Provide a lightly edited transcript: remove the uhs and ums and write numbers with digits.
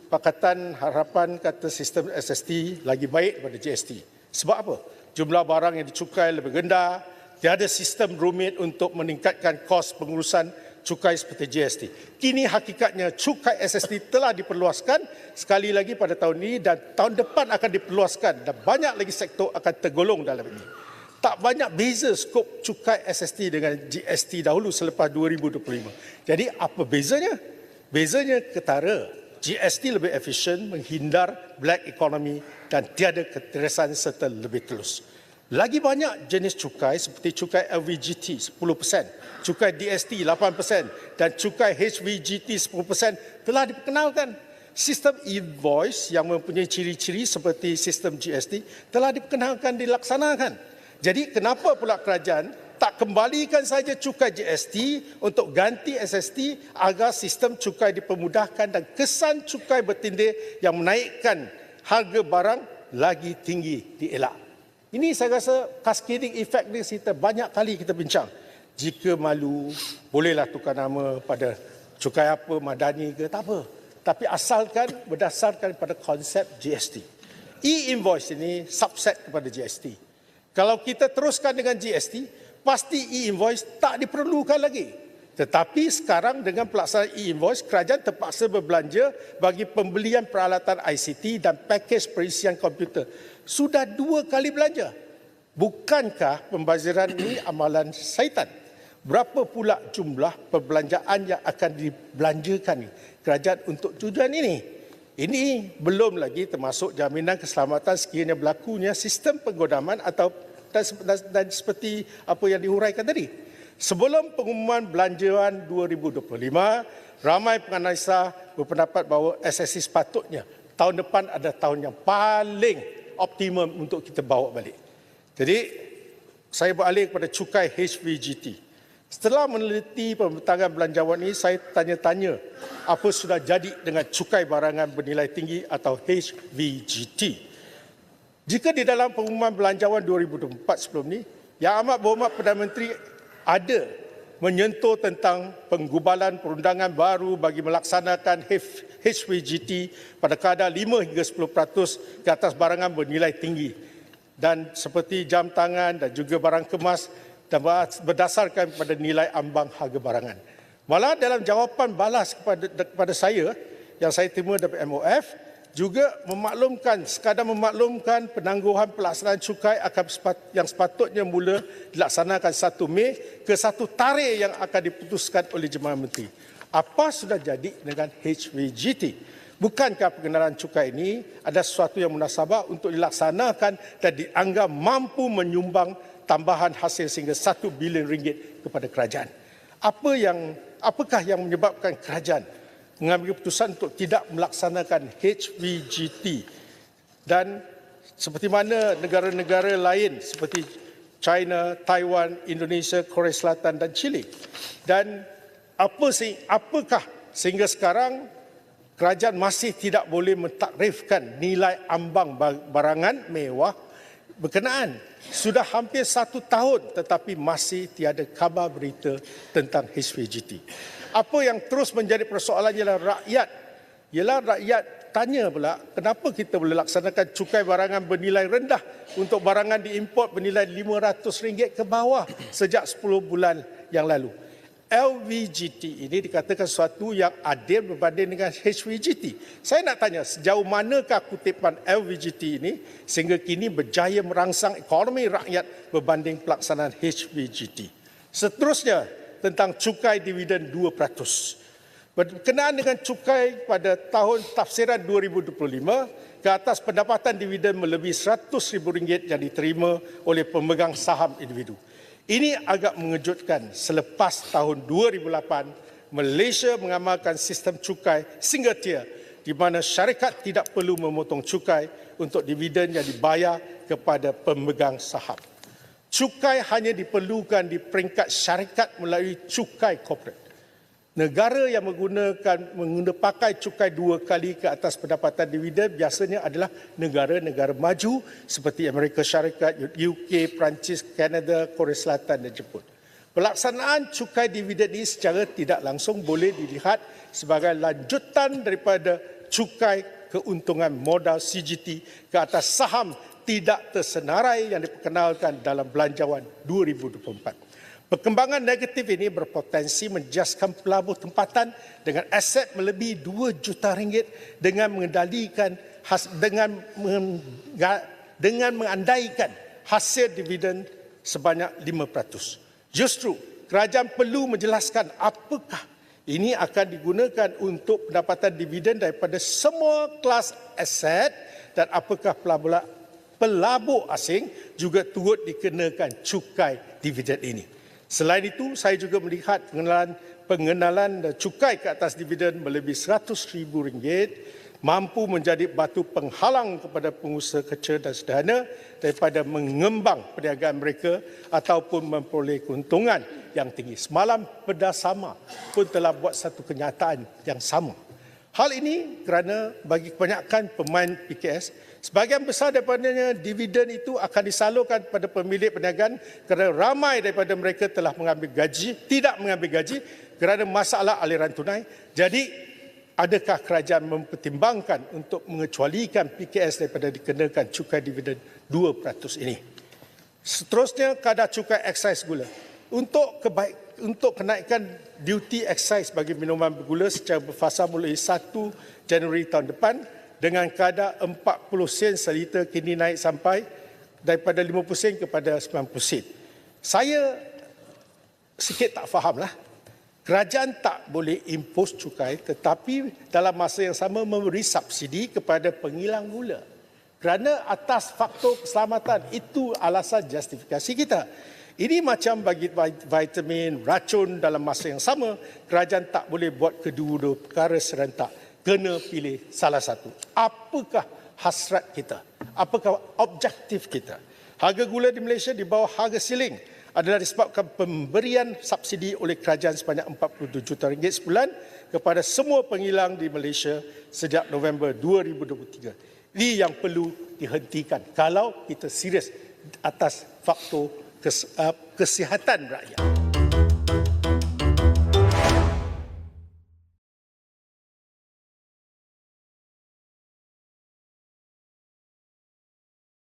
Pakatan Harapan kata sistem SST lagi baik daripada GST. Sebab apa? Jumlah barang yang dicukai lebih rendah, tiada sistem rumit untuk meningkatkan kos pengurusan cukai seperti GST. Kini hakikatnya cukai SST telah diperluaskan sekali lagi pada tahun ini dan tahun depan akan diperluaskan dan banyak lagi sektor akan tergolong dalam ini. Tak banyak beza skop cukai SST dengan GST dahulu selepas 2025. Jadi apa bezanya? Bezanya ketara. GST lebih efisien, menghindar black economy dan tiada keterasan serta lebih telus. Lagi banyak jenis cukai seperti cukai LVGT 10%, cukai DST 8% dan cukai HVGT 10% telah diperkenalkan. Sistem invoice yang mempunyai ciri-ciri seperti sistem GST telah diperkenalkan dilaksanakan. Jadi kenapa pula kerajaan tak kembalikan saja cukai GST untuk ganti SST agar sistem cukai dipermudahkan dan kesan cukai bertindih yang menaikkan harga barang lagi tinggi dielak. Ini saya rasa cascading effect ni kita banyak kali kita bincang. Jika malu, bolehlah tukar nama pada cukai apa, madani ke, tak apa. Tapi asalkan berdasarkan pada konsep GST. E-invoice ini subset kepada GST. Kalau kita teruskan dengan GST, pasti e-invoice tak diperlukan lagi. Tetapi sekarang dengan pelaksanaan e-invoice, kerajaan terpaksa berbelanja bagi pembelian peralatan ICT dan pakej perisian komputer. Sudah 2 kali belanja. Bukankah pembaziran ini amalan syaitan? Berapa pula jumlah perbelanjaan yang akan dibelanjakan kerajaan untuk tujuan ini? Ini belum lagi termasuk jaminan keselamatan sekiranya berlakunya sistem penggodaman atau dan seperti apa yang dihuraikan tadi. Sebelum pengumuman belanjaan 2025, ramai penganalisa berpendapat bahawa SST sepatutnya tahun depan adalah tahun yang paling optimum untuk kita bawa balik. Jadi, saya beralih kepada cukai HVGT. Setelah meneliti pembentangan belanjawan ini, saya tanya-tanya apa sudah jadi dengan cukai barangan bernilai tinggi atau HVGT. Jika di dalam pengumuman belanjawan 2024 sebelum ini, Yang Amat Berhormat Perdana Menteri ada menyentuh tentang penggubalan perundangan baru bagi melaksanakan HVGT pada kadar 5 hingga 10% ke atas barangan bernilai tinggi dan seperti jam tangan dan juga barang kemas dan berdasarkan pada nilai ambang harga barangan. Malah dalam jawapan balas kepada saya yang saya terima dari MOF, juga sekadar memaklumkan penangguhan pelaksanaan cukai yang sepatutnya mula dilaksanakan 1 Mei ke 1 tarikh yang akan diputuskan oleh Jemaah Menteri. Apa sudah jadi dengan HVGT? Bukankah pengenalan cukai ini ada sesuatu yang munasabah untuk dilaksanakan dan dianggap mampu menyumbang tambahan hasil sehingga 1 bilion ringgit kepada kerajaan? Apakah yang menyebabkan kerajaan mengambil keputusan untuk tidak melaksanakan HVGT dan seperti mana negara-negara lain seperti China, Taiwan, Indonesia, Korea Selatan dan Chile. Dan apakah sehingga sekarang kerajaan masih tidak boleh mentakrifkan nilai ambang barangan mewah berkenaan? Sudah hampir 1 tahun tetapi masih tiada khabar berita tentang HVGT. Apa yang terus menjadi persoalan ialah rakyat tanya pula kenapa kita boleh laksanakan cukai barangan bernilai rendah untuk barangan diimport bernilai RM500 ke bawah sejak 10 bulan yang lalu. LVGT ini dikatakan sesuatu yang adil berbanding dengan HVGT. Saya nak tanya sejauh manakah kutipan LVGT ini sehingga kini berjaya merangsang ekonomi rakyat berbanding pelaksanaan HVGT. Seterusnya, tentang cukai dividen 2%. Berkenaan dengan cukai pada tahun tafsiran 2025, ke atas pendapatan dividen melebihi RM100,000 yang diterima oleh pemegang saham individu. Ini agak mengejutkan selepas tahun 2008, Malaysia mengamalkan sistem cukai single tier di mana syarikat tidak perlu memotong cukai untuk dividen yang dibayar kepada pemegang saham. Cukai hanya diperlukan di peringkat syarikat melalui cukai korporat. Negara yang pakai cukai 2 kali ke atas pendapatan dividen biasanya adalah negara-negara maju seperti Amerika Syarikat, UK, Perancis, Kanada, Korea Selatan dan Jepun. Pelaksanaan cukai dividen ini secara tidak langsung boleh dilihat sebagai lanjutan daripada cukai keuntungan modal CGT ke atas saham tidak tersenarai yang diperkenalkan dalam Belanjawan 2024. Perkembangan negatif ini berpotensi menjaskan pelabur tempatan dengan aset melebihi RM2 juta dengan mengendalikan dengan mengandaikan hasil dividen sebanyak 5%. Justru kerajaan perlu menjelaskan apakah ini akan digunakan untuk pendapatan dividen daripada semua kelas aset dan apakah pelabur asing juga turut dikenakan cukai dividen ini. Selain itu, saya juga melihat pengenalan cukai ke atas dividen melebihi RM100,000 mampu menjadi batu penghalang kepada pengusaha kecil dan sederhana daripada mengembang perniagaan mereka ataupun memperoleh keuntungan yang tinggi. Semalam Perda Sama pun telah buat satu kenyataan yang sama. Hal ini kerana bagi kebanyakan pemain PKS, sebahagian besar daripadanya dividen itu akan disalurkan kepada pemilik perniagaan kerana ramai daripada mereka telah tidak mengambil gaji kerana masalah aliran tunai. Jadi, adakah kerajaan mempertimbangkan untuk mengecualikan PKS daripada dikenakan cukai dividen 2% ini? Seterusnya, kadar cukai eksais gula. Untuk kenaikan duty excise bagi minuman bergula secara berfasa mulai 1 Januari tahun depan dengan kadar 40 sen seliter kini naik sampai daripada 50 sen kepada 90 sen. Saya sikit tak fahamlah. Kerajaan tak boleh impos cukai tetapi dalam masa yang sama memberi subsidi kepada pengilang gula. Kerana atas faktor keselamatan, itu alasan justifikasi kita. Ini macam bagi vitamin, racun dalam masa yang sama, kerajaan tak boleh buat kedua-dua perkara serentak. Kena pilih salah satu. Apakah hasrat kita? Apakah objektif kita? Harga gula di Malaysia di bawah harga siling adalah disebabkan pemberian subsidi oleh kerajaan sebanyak RM47 juta sebulan kepada semua pengilang di Malaysia sejak November 2023. Ini yang perlu dihentikan kalau kita serius atas faktor kesihatan rakyat.